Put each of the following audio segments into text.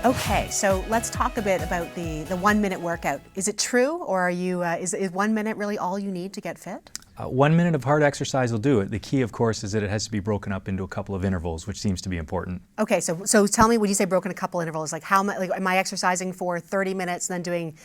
Okay, so let's talk a bit about the 1 minute workout. Is it true, or are you, is 1 minute really all you need to get fit? 1 minute of hard exercise will do it. The key, of course, is that it has to be broken up into a couple of intervals, which seems to be important. Okay, so tell me, when you say broken a couple intervals, like how much, like, am I exercising for 30 minutes and then doing,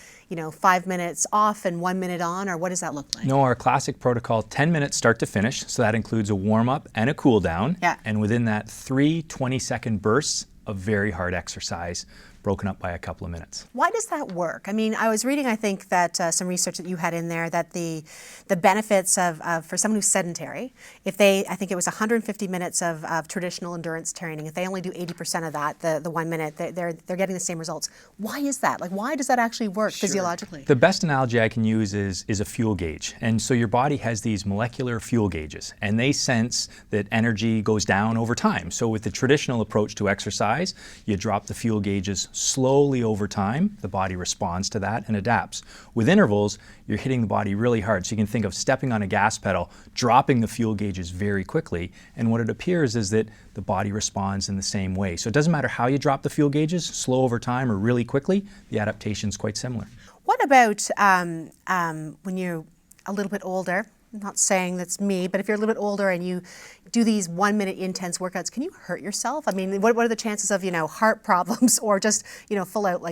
5 minutes off and 1 minute on, or what does that look like? No, our classic protocol, 10 minutes start to finish, so that includes a warm-up and a cool-down. Yeah. And within that, 3 20-second bursts of very hard exercise, broken up by a couple of minutes. Why does that work? I mean, I was reading, I think, that some research that you had in there that the benefits of for someone who's sedentary, if they, I think it was 150 minutes of traditional endurance training, if they only do 80% of that, the 1 minute, they're getting the same results. Why is that? Like, why does that actually work physiologically? The best analogy I can use is a fuel gauge. And so your body has these molecular fuel gauges, and they sense that energy goes down over time. So with the traditional approach to exercise, you drop the fuel gauges slowly over time. The body responds to that and adapts. With intervals, you're hitting the body really hard. So you can think of stepping on a gas pedal, dropping the fuel gauges very quickly, and what it appears is that the body responds in the same way. So it doesn't matter how you drop the fuel gauges, slow over time or really quickly, the adaptation is quite similar. What about when you're a little bit older? I'm not saying that's me, but if you're a little bit older and you do these 1 minute intense workouts, can you hurt yourself? I mean, what are the chances of, heart problems or just, full out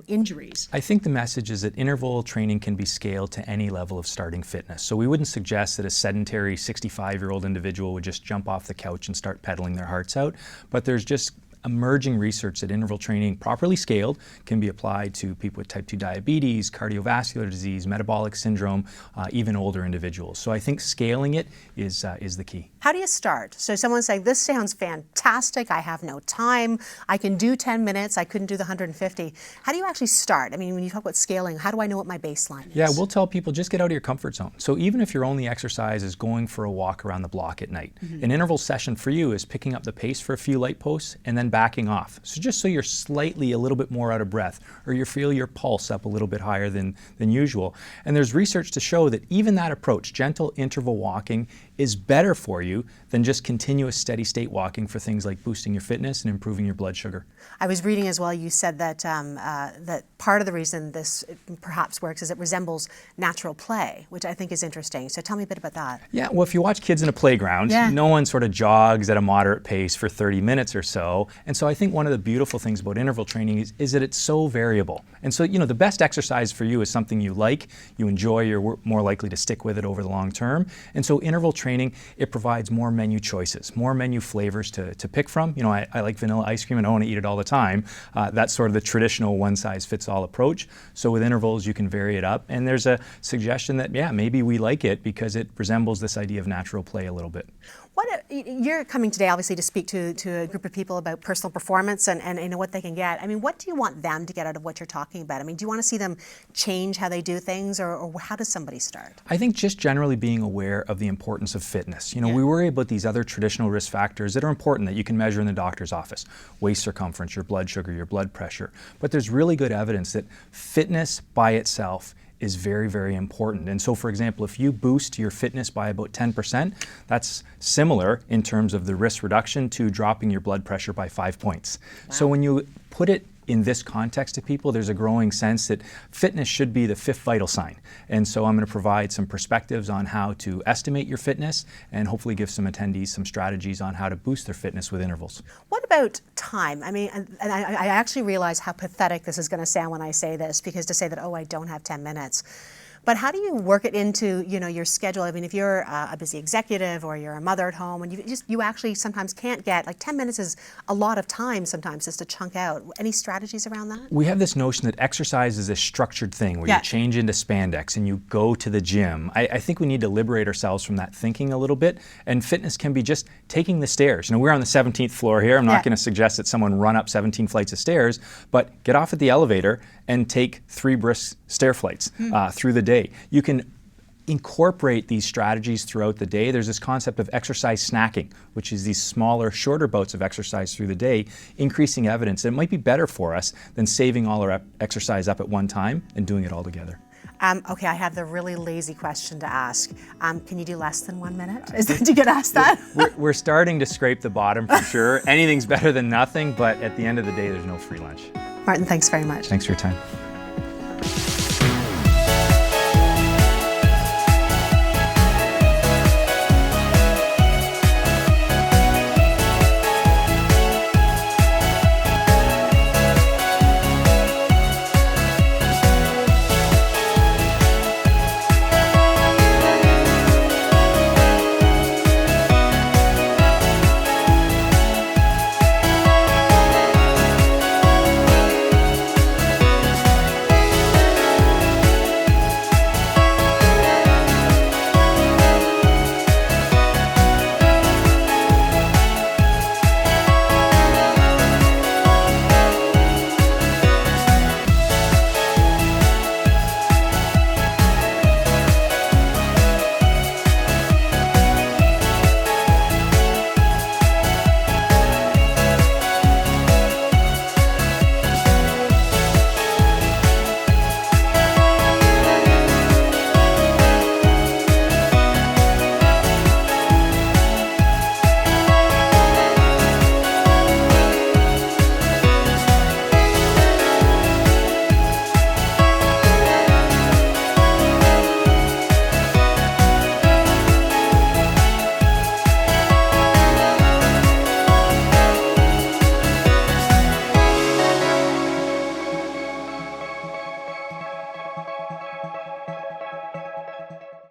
injuries? I think the message is that interval training can be scaled to any level of starting fitness. So we wouldn't suggest that a sedentary 65-year-old individual would just jump off the couch and start pedaling their hearts out, but there's just emerging research that interval training, properly scaled, can be applied to people with type 2 diabetes, cardiovascular disease, metabolic syndrome, even older individuals. So I think scaling it is the key. How do you start? So someone's saying, this sounds fantastic, I have no time, I can do 10 minutes, I couldn't do the 150. How do you actually start? I mean, when you talk about scaling, how do I know what my baseline is? Yeah, we'll tell people, just get out of your comfort zone. So even if your only exercise is going for a walk around the block at night, an interval session for you is picking up the pace for a few light posts and then backing off. So just so you're slightly a little bit more out of breath, or you feel your pulse up a little bit higher than usual. And there's research to show that even that approach, gentle interval walking, is better for you than just continuous steady state walking for things like boosting your fitness and improving your blood sugar. I was reading as well, you said that that part of the reason this perhaps works is it resembles natural play, which I think is interesting. So tell me a bit about that. Yeah, well, if you watch kids in a playground, no one sort of jogs at a moderate pace for 30 minutes or so. And so I think one of the beautiful things about interval training is that it's so variable. And so, the best exercise for you is something you like, you enjoy, you're more likely to stick with it over the long term. And so interval training, it provides more menu choices, more menu flavors to pick from. I like vanilla ice cream and I want to eat it all the time. That's sort of the traditional one-size-fits-all approach. So with intervals, you can vary it up. And there's a suggestion that, maybe we like it because it resembles this idea of natural play a little bit. You're coming today, obviously, to speak to a group of people about personal performance and what they can get. I mean, what do you want them to get out of what you're talking about? I mean, do you want to see them change how they do things, or how does somebody start? I think just generally being aware of the importance of fitness. We worry about these other traditional risk factors that are important that you can measure in the doctor's office. Waist circumference, your blood sugar, your blood pressure. But there's really good evidence that fitness by itself is very, very important. And so, for example, if you boost your fitness by about 10%, that's similar in terms of the risk reduction to dropping your blood pressure by 5 points. Wow. So when you put it in this context to people, there's a growing sense that fitness should be the fifth vital sign. And so I'm going to provide some perspectives on how to estimate your fitness and hopefully give some attendees some strategies on how to boost their fitness with intervals. What about time? I mean, and I actually realize how pathetic this is going to sound when I say this, because to say that, I don't have 10 minutes. But how do you work it into, your schedule? I mean, if you're a busy executive or you're a mother at home and you actually sometimes can't get, 10 minutes is a lot of time sometimes just to chunk out. Any strategies around that? We have this notion that exercise is a structured thing where you change into spandex and you go to the gym. I think we need to liberate ourselves from that thinking a little bit, and fitness can be just taking the stairs. We're on the 17th floor here. I'm not going to suggest that someone run up 17 flights of stairs, but get off at the elevator and take 3 brisk stair flights through the day. You can incorporate these strategies throughout the day. There's this concept of exercise snacking, which is these smaller, shorter bouts of exercise through the day, increasing evidence that it might be better for us than saving all our exercise up at one time and doing it all together. Okay, I have the really lazy question to ask. Can you do less than 1 minute? Do you get asked that? We're starting to scrape the bottom for sure. Anything's better than nothing, but at the end of the day, there's no free lunch. Martin, thanks very much. Thanks for your time.